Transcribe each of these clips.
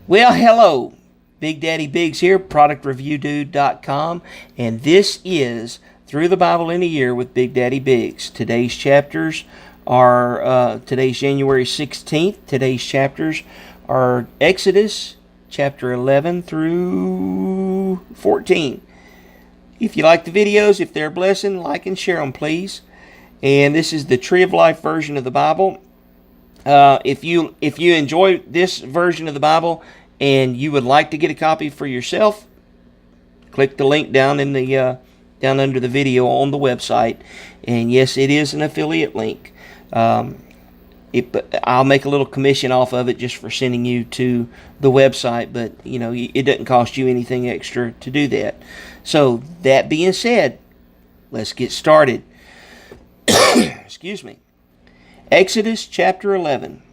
Well, hello. BigDaddyBigz here, productreviewdude.com, and this is Through the Bible in a Year with BigDaddyBigz. Today's chapters are, today's January 16th. Today's chapters are Exodus chapter 11 through 14. If you like the videos, if they're a blessing, like and share them, please. And this is the Tree of Life version of the Bible. If you enjoy this version of the Bible and you would like to get a copy for yourself, click the link down in the down under the video on the website. And yes, it is an affiliate link. I'll make a little commission off of it just for sending you to the website, but you know, it doesn't cost you anything extra to do that. So that being said, let's get started. Excuse me. Exodus chapter 11.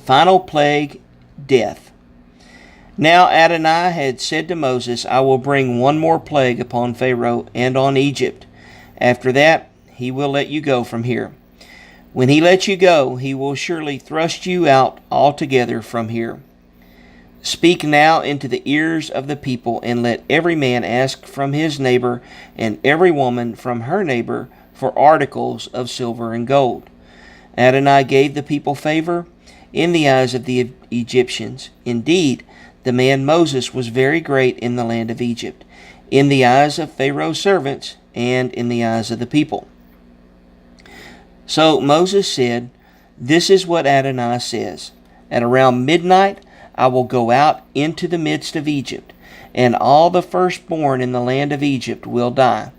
Final plague, death. Now Adonai had said to Moses, I will bring one more plague upon Pharaoh and on Egypt. After that, he will let you go from here. When he lets you go, he will surely thrust you out altogether from here. Speak now into the ears of the people, and let every man ask from his neighbor, and every woman from her neighbor, for articles of silver and gold. Adonai gave the people favor in the eyes of the Egyptians. Indeed, the man Moses was very great in the land of Egypt, in the eyes of Pharaoh's servants, and in the eyes of the people. So Moses said, This is what Adonai says. At around midnight I will go out into the midst of Egypt, and all the firstborn in the land of Egypt will die.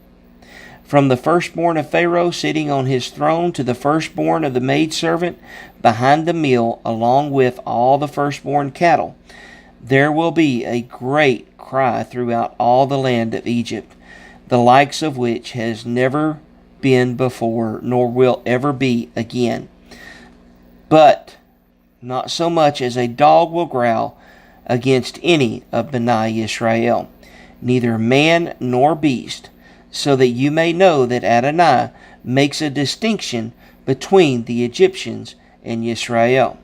From the firstborn of Pharaoh sitting on his throne to the firstborn of the maidservant behind the mill, along with all the firstborn cattle, there will be a great cry throughout all the land of Egypt, the likes of which has never been before, nor will ever be again. But not so much as a dog will growl against any of Bnei Israel, neither man nor beast, so that you may know that Adonai makes a distinction between the Egyptians and Israel.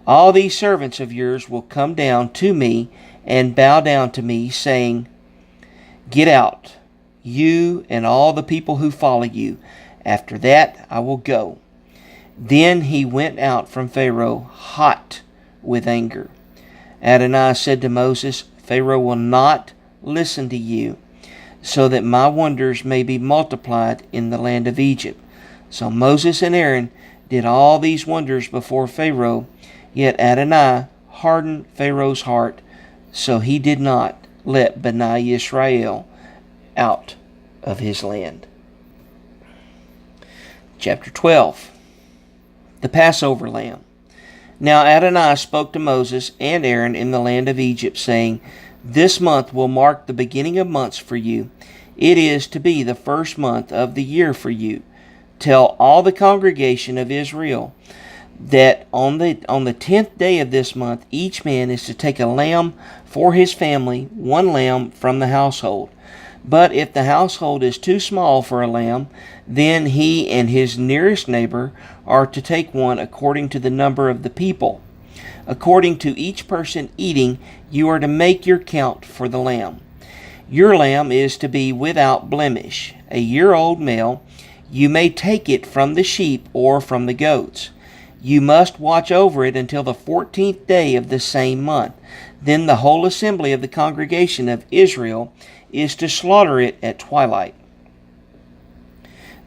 All these servants of yours will come down to me and bow down to me, saying, Get out, you and all the people who follow you. After that I will go. Then he went out from Pharaoh hot with anger. Adonai said to Moses, Pharaoh will not listen to you, so that my wonders may be multiplied in the land of Egypt. So Moses and Aaron did all these wonders before Pharaoh, yet Adonai hardened Pharaoh's heart, so he did not let Bnei Israel out of his land. Chapter 12. The Passover Lamb. Now Adonai spoke to Moses and Aaron in the land of Egypt, saying, This month will mark the beginning of months for you. It is to be the first month of the year for you. Tell all the congregation of Israel that on the 10th day of this month, each man is to take a lamb for his family, one lamb from the household. But if the household is too small for a lamb, then he and his nearest neighbor are to take one according to the number of the people. According to each person eating, you are to make your count for the lamb. Your lamb is to be without blemish, a year-old male. You may take it from the sheep or from the goats. You must watch over it until the 14th day of the same month. Then the whole assembly of the congregation of Israel is to slaughter it at twilight.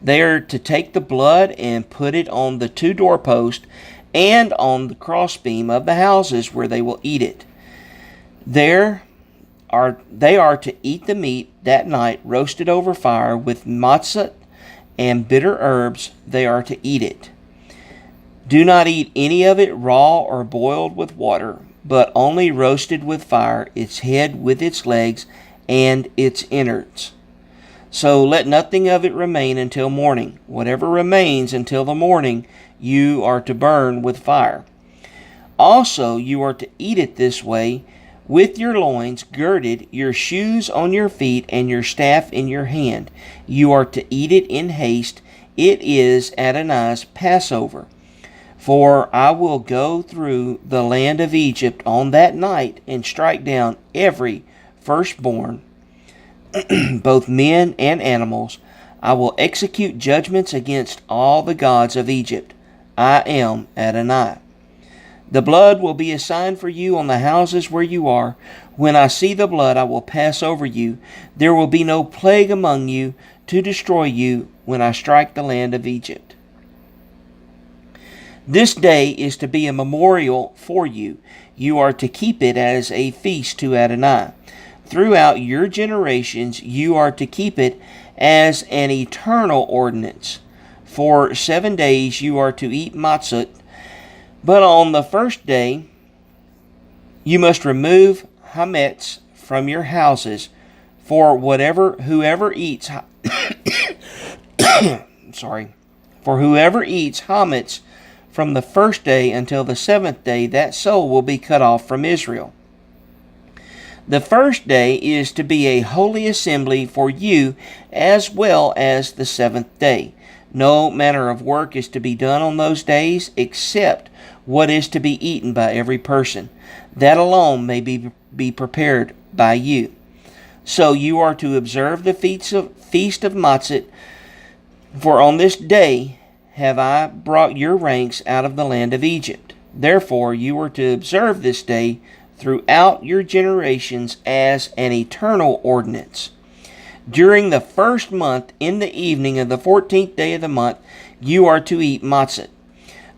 They are to take the blood and put it on the 2 doorposts and on the crossbeam of the houses where they will eat it. They are to eat the meat that night, roasted over fire with matzah and bitter herbs. They are to eat it. Do not eat any of it raw or boiled with water, but only roasted with fire, its head with its legs and its innards. So let nothing of it remain until morning. Whatever remains until the morning, you are to burn with fire. Also, you are to eat it this way, with your loins girded, your shoes on your feet, and your staff in your hand. You are to eat it in haste. It is Adonai's Passover. For I will go through the land of Egypt on that night and strike down every firstborn, both men and animals. I will execute judgments against all the gods of Egypt. I am Adonai. The blood will be a sign for you on the houses where you are. When I see the blood, I will pass over you. There will be no plague among you to destroy you when I strike the land of Egypt. This day is to be a memorial for you. You are to keep it as a feast to Adonai. Throughout your generations, you are to keep it as an eternal ordinance. For 7 days you are to eat matzah, but on the first day you must remove hametz from your houses. For whoever eats hametz from the first day until the 7th day, that soul will be cut off from Israel. The first day is to be a holy assembly for you, as well as the 7th day. No manner of work is to be done on those days, except what is to be eaten by every person. That alone may be prepared by you. So you are to observe the feast of Matzah, for on this day have I brought your ranks out of the land of Egypt. Therefore you are to observe this day throughout your generations as an eternal ordinance. During the first month, in the evening of the 14th day of the month, you are to eat matzah,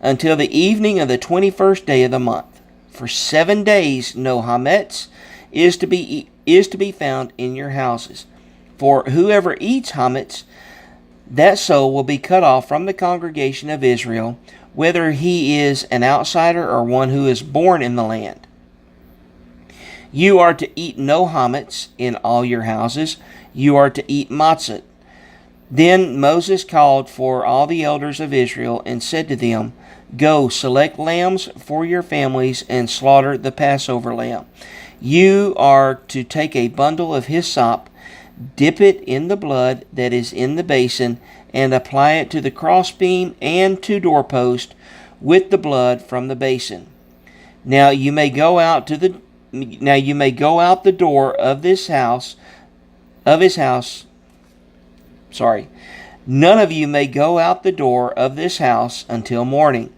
until the evening of the 21st day of the month. For 7 days no hametz is to be found in your houses. For whoever eats hametz, that soul will be cut off from the congregation of Israel, whether he is an outsider or one who is born in the land. You are to eat no hametz in all your houses. You are to eat matzah. Then Moses called for all the elders of Israel and said to them, Go, select lambs for your families and slaughter the Passover lamb. You are to take a bundle of hyssop, dip it in the blood that is in the basin, and apply it to the crossbeam and to doorpost with the blood from the basin. Now you may go out the door of his house. None of you may go out the door of this house until morning.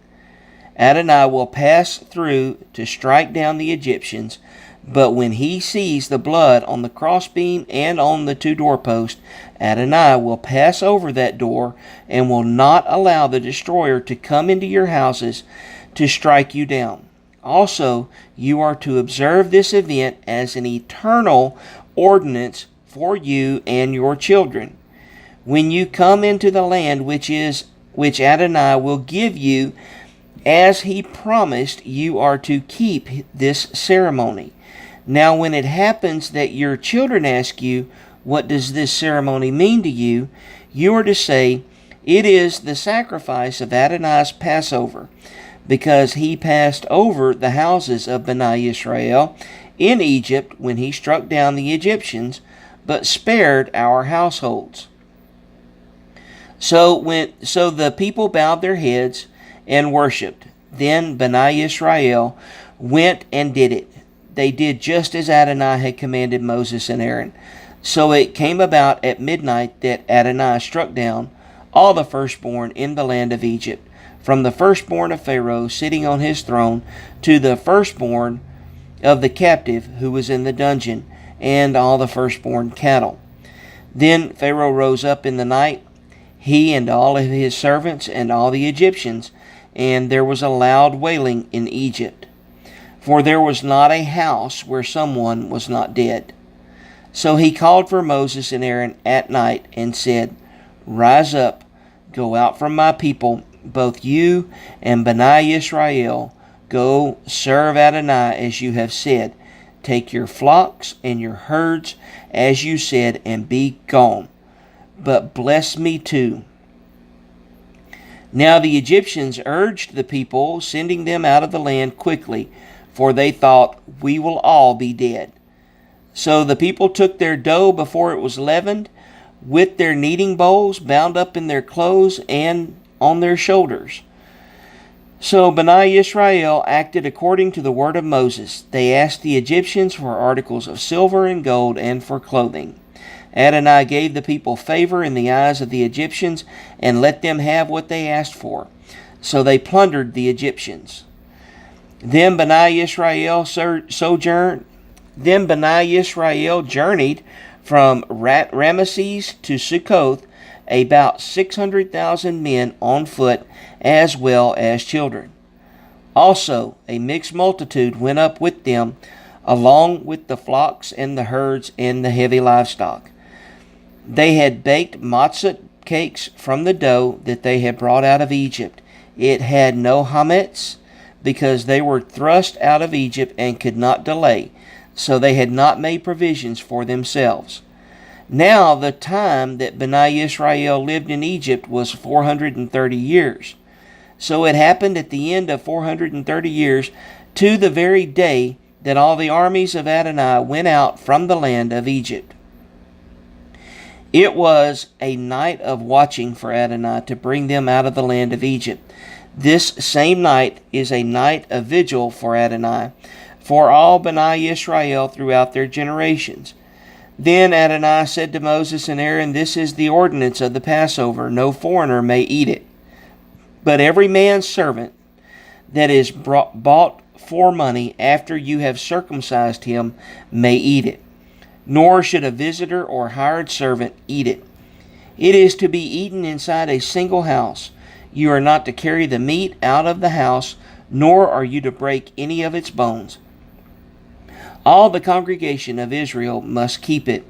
Adonai will pass through to strike down the Egyptians, but when he sees the blood on the crossbeam and on the 2 doorposts, Adonai will pass over that door and will not allow the destroyer to come into your houses to strike you down. Also, you are to observe this event as an eternal ordinance for you and your children. When you come into the land which Adonai will give you, as he promised, you are to keep this ceremony. Now when it happens that your children ask you, What does this ceremony mean to you? You are to say, It is the sacrifice of Adonai's Passover, because he passed over the houses of Bnei Israel in Egypt when he struck down the Egyptians, but spared our households. So the people bowed their heads and worshipped. Then Bnei Israel went and did it. They did just as Adonai had commanded Moses and Aaron. So it came about at midnight that Adonai struck down all the firstborn in the land of Egypt, from the firstborn of Pharaoh sitting on his throne to the firstborn of the captive who was in the dungeon, and all the firstborn cattle. Then Pharaoh rose up in the night, he and all of his servants and all the Egyptians, and there was a loud wailing in Egypt, for there was not a house where someone was not dead. So he called for Moses and Aaron at night and said, Rise up, go out from my people, both you and Bnei Israel. Go serve Adonai as you have said. Take your flocks and your herds as you said, and be gone. But bless me too. Now the Egyptians urged the people, sending them out of the land quickly, for they thought, We will all be dead. So the people took their dough before it was leavened, with their kneading bowls bound up in their clothes and on their shoulders. So Bani Israel acted according to the word of Moses. They asked the Egyptians for articles of silver and gold and for clothing. Adonai gave the people favor in the eyes of the Egyptians and let them have what they asked for. So they plundered the Egyptians. Then Bani Israel journeyed from Ramesses to Succoth, about 600,000 men on foot, as well as children. Also, a mixed multitude went up with them, along with the flocks and the herds and the heavy livestock. They had baked matzah cakes from the dough that they had brought out of Egypt. It had no hametz, because they were thrust out of Egypt and could not delay, so they had not made provisions for themselves. Now the time that Bani Israel lived in Egypt was 430 years. So it happened at the end of 430 years, to the very day that all the armies of Adonai went out from the land of Egypt. It was a night of watching for Adonai to bring them out of the land of Egypt. This same night is a night of vigil for Adonai, for all Bani Israel throughout their generations. Then Adonai said to Moses and Aaron, "This is the ordinance of the Passover. No foreigner may eat it. But every man's servant that is bought for money after you have circumcised him may eat it. Nor should a visitor or hired servant eat it. It is to be eaten inside a single house. You are not to carry the meat out of the house, nor are you to break any of its bones. All the congregation of Israel must keep it.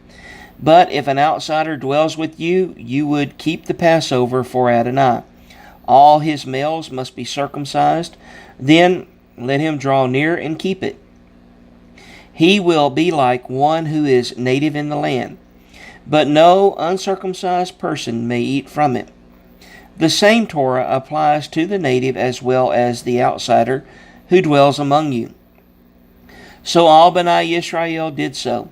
But if an outsider dwells with you, you would keep the Passover for Adonai. All his males must be circumcised. Then let him draw near and keep it. He will be like one who is native in the land. But no uncircumcised person may eat from it. The same Torah applies to the native as well as the outsider who dwells among you." So all Bani Israel did so.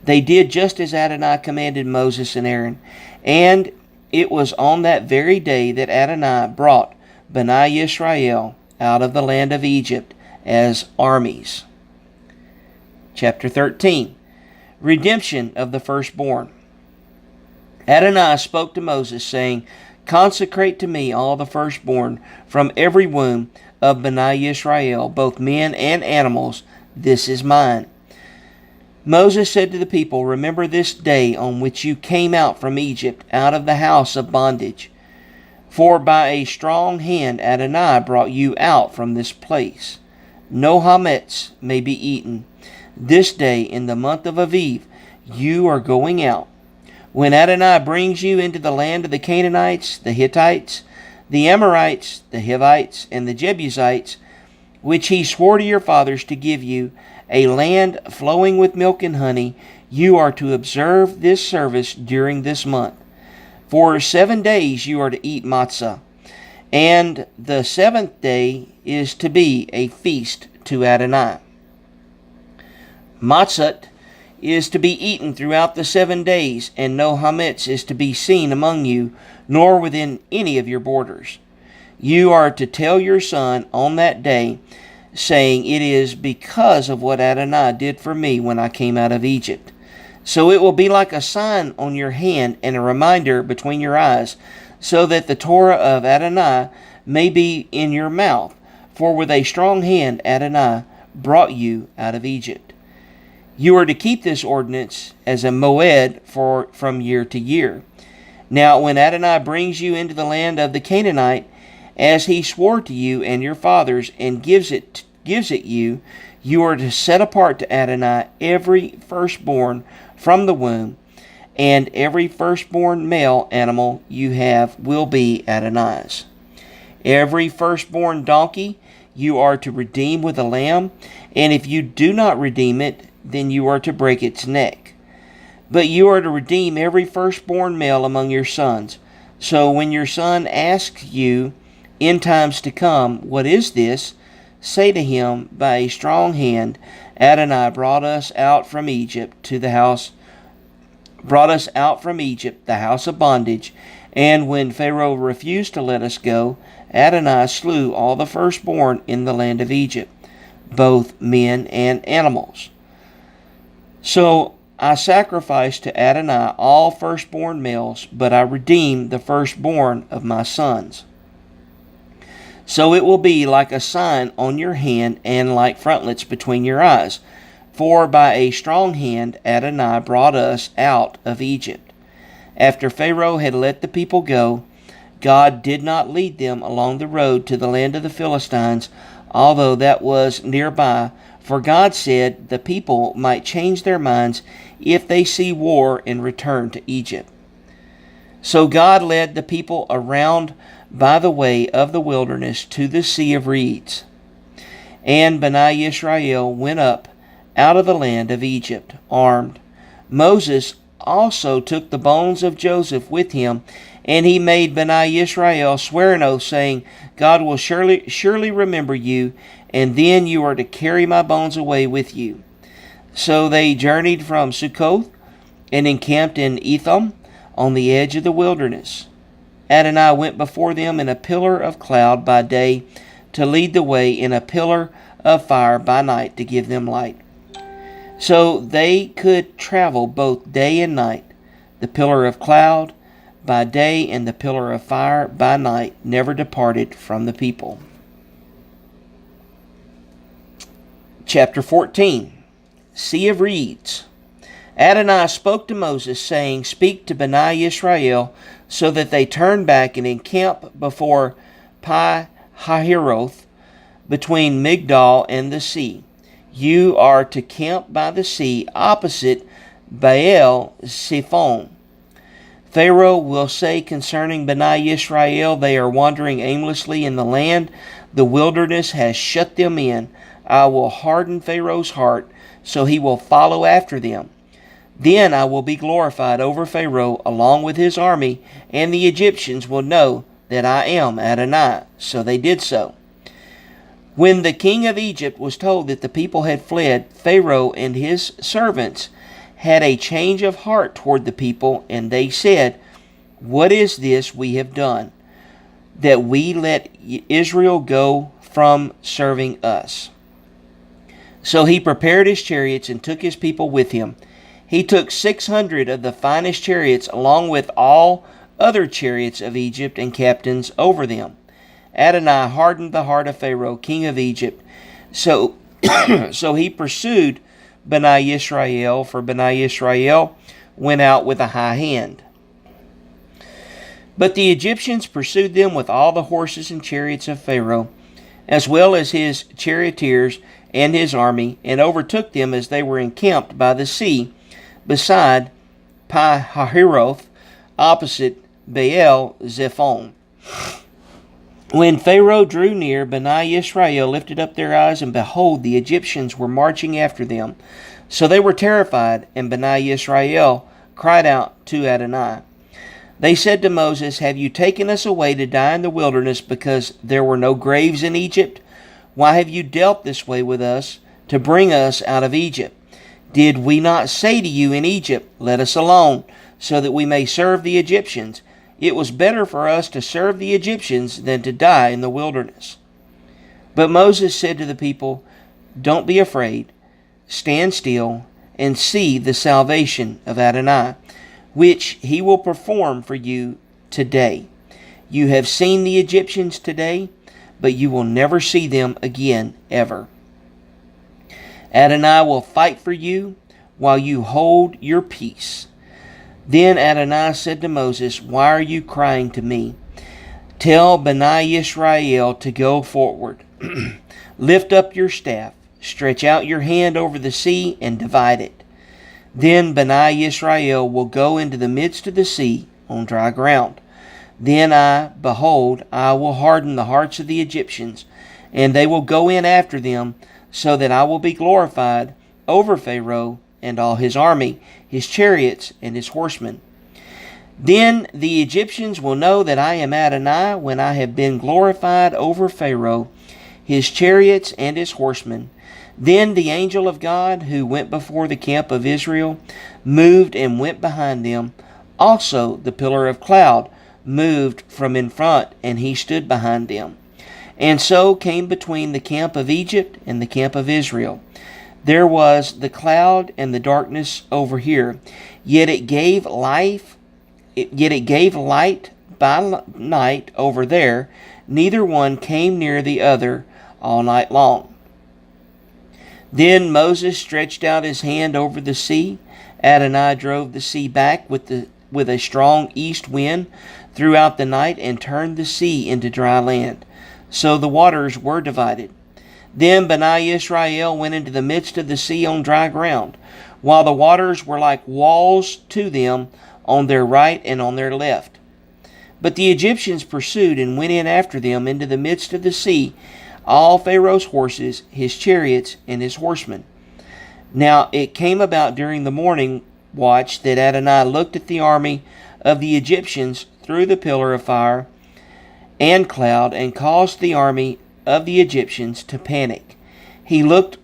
They did just as Adonai commanded Moses and Aaron. And it was on that very day that Adonai brought Bani Israel out of the land of Egypt as armies. Chapter 13. Redemption of the firstborn. Adonai spoke to Moses, saying, "Consecrate to me all the firstborn from every womb of Bani Israel, both men and animals. This is mine." Moses said to the people, "Remember this day on which you came out from Egypt, out of the house of bondage. For by a strong hand Adonai brought you out from this place. No hametz may be eaten. This day in the month of Aviv you are going out. When Adonai brings you into the land of the Canaanites, the Hittites, the Amorites, the Hivites, and the Jebusites, which he swore to your fathers to give you, a land flowing with milk and honey, you are to observe this service during this month. For 7 days you are to eat matzah, and the 7th day is to be a feast to Adonai. Matzah is to be eaten throughout the 7 days, and no hametz is to be seen among you, nor within any of your borders. You are to tell your son on that day, saying, it is because of what Adonai did for me when I came out of Egypt. So it will be like a sign on your hand and a reminder between your eyes, so that the Torah of Adonai may be in your mouth. For with a strong hand Adonai brought you out of Egypt. You are to keep this ordinance as a moed from year to year. Now when Adonai brings you into the land of the Canaanite, as he swore to you and your fathers, and gives it you, you are to set apart to Adonai every firstborn from the womb, and every firstborn male animal you have will be Adonai's. Every firstborn donkey you are to redeem with a lamb, and if you do not redeem it, then you are to break its neck. But you are to redeem every firstborn male among your sons. So when your son asks you in times to come, what is this? Say to him, by a strong hand Adonai brought us out from Egypt, the house of bondage, And when Pharaoh refused to let us go, Adonai slew all the firstborn in the land of Egypt, both men and animals. So I sacrificed to Adonai all firstborn males, but I redeemed the firstborn of my sons. So it will be like a sign on your hand and like frontlets between your eyes. For by a strong hand Adonai brought us out of Egypt. After Pharaoh had let the people go, God did not lead them along the road to the land of the Philistines, although that was nearby, for God said the people might change their minds if they see war and return to Egypt. So God led the people around by the way of the wilderness to the Sea of Reeds. And Bani Israel went up out of the land of Egypt, armed. Moses also took the bones of Joseph with him, and he made Bani Israel swear an oath, saying, God will surely remember you, and then you are to carry my bones away with you. So they journeyed from Succoth and encamped in Etham on the edge of the wilderness. Adonai went before them in a pillar of cloud by day to lead the way, in a pillar of fire by night to give them light. So they could travel both day and night. The pillar of cloud by day and the pillar of fire by night never departed from the people. Chapter 14. Sea of Reeds. Adonai spoke to Moses, saying, Speak to Bani Israel, so that they turn back and encamp before Pi-hahiroth, between Migdol and the sea. You are to camp by the sea, opposite Baal-Zephon. Pharaoh will say concerning Bani Israel, they are wandering aimlessly in the land. The wilderness has shut them in. I will harden Pharaoh's heart, so he will follow after them. Then I will be glorified over Pharaoh along with his army, and the Egyptians will know that I am Adonai. So they did so. When the king of Egypt was told that the people had fled, Pharaoh and his servants had a change of heart toward the people, and they said, What is this we have done, that we let Israel go from serving us? So he prepared his chariots and took his people with him. He took 600 of the finest chariots, along with all other chariots of Egypt and captains over them. Adonai hardened the heart of Pharaoh, king of Egypt. So he pursued Bani Israel, for Bani Israel went out with a high hand. But the Egyptians pursued them with all the horses and chariots of Pharaoh, as well as his charioteers and his army, and overtook them as they were encamped by the sea, beside Pi-hahiroth, opposite Baal-Zephon. When Pharaoh drew near, Bani Israel lifted up their eyes, and behold, the Egyptians were marching after them. So they were terrified, and Bani Israel cried out to Adonai. They said to Moses, Have you taken us away to die in the wilderness because there were no graves in Egypt? Why have you dealt this way with us to bring us out of Egypt? Did we not say to you in Egypt, Let us alone, so that we may serve the Egyptians? It was better for us to serve the Egyptians than to die in the wilderness. But Moses said to the people, Don't be afraid. Stand still and see the salvation of Adonai, which he will perform for you today. You have seen the Egyptians today, but you will never see them again ever. Adonai will fight for you while you hold your peace. Then Adonai said to Moses, Why are you crying to me? Tell Bani Israel to go forward. Lift up your staff, stretch out your hand over the sea, and divide it. Then Bani Israel will go into the midst of the sea on dry ground. Then I will harden the hearts of the Egyptians, and they will go in after them, so that I will be glorified over Pharaoh and all his army, his chariots, and his horsemen. Then the Egyptians will know that I am Adonai when I have been glorified over Pharaoh, his chariots, and his horsemen. Then the angel of God, who went before the camp of Israel, moved and went behind them. Also the pillar of cloud moved from in front, and he stood behind them, and so came between the camp of Egypt and the camp of Israel. There was the cloud and the darkness over here, yet it gave light by night over there. Neither one came near the other all night long. Then Moses stretched out his hand over the sea. Adonai drove the sea back with a strong east wind throughout the night, and turned the sea into dry land. So the waters were divided. Then Bnei Israel went into the midst of the sea on dry ground, while the waters were like walls to them on their right and on their left. But the Egyptians pursued and went in after them into the midst of the sea, all Pharaoh's horses, his chariots, and his horsemen. Now it came about during the morning watch that Adonai looked at the army of the Egyptians through the pillar of fire and cloud, and caused the army of the Egyptians to panic. He took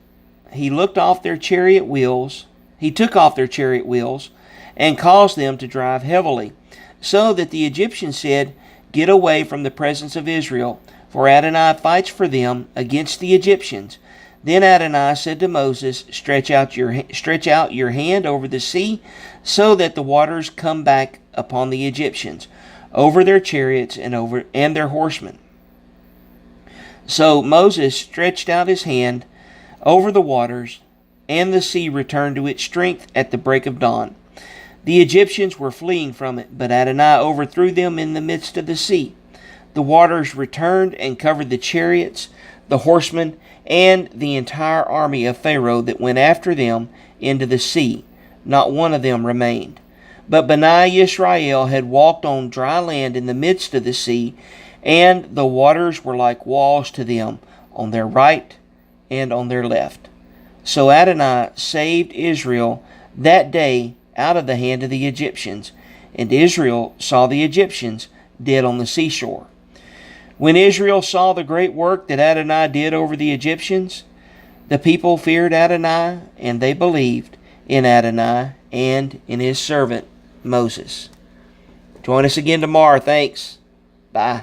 off their chariot wheels, and caused them to drive heavily, so that the Egyptians said, "Get away from the presence of Israel, for Adonai fights for them against the Egyptians." Then Adonai said to Moses, Stretch out your hand over the sea, so that the waters come back upon the Egyptians, over their chariots and their horsemen. So Moses stretched out his hand over the waters, and the sea returned to its strength at the break of dawn. The Egyptians were fleeing from it, but Adonai overthrew them in the midst of the sea. The waters returned and covered the chariots, the horsemen, and the entire army of Pharaoh that went after them into the sea. Not one of them remained. But Bnei Israel had walked on dry land in the midst of the sea, and the waters were like walls to them on their right and on their left. So Adonai saved Israel that day out of the hand of the Egyptians, and Israel saw the Egyptians dead on the seashore. When Israel saw the great work that Adonai did over the Egyptians, the people feared Adonai, and they believed in Adonai and in his servant Moses. Join us again tomorrow. Thanks. Bye.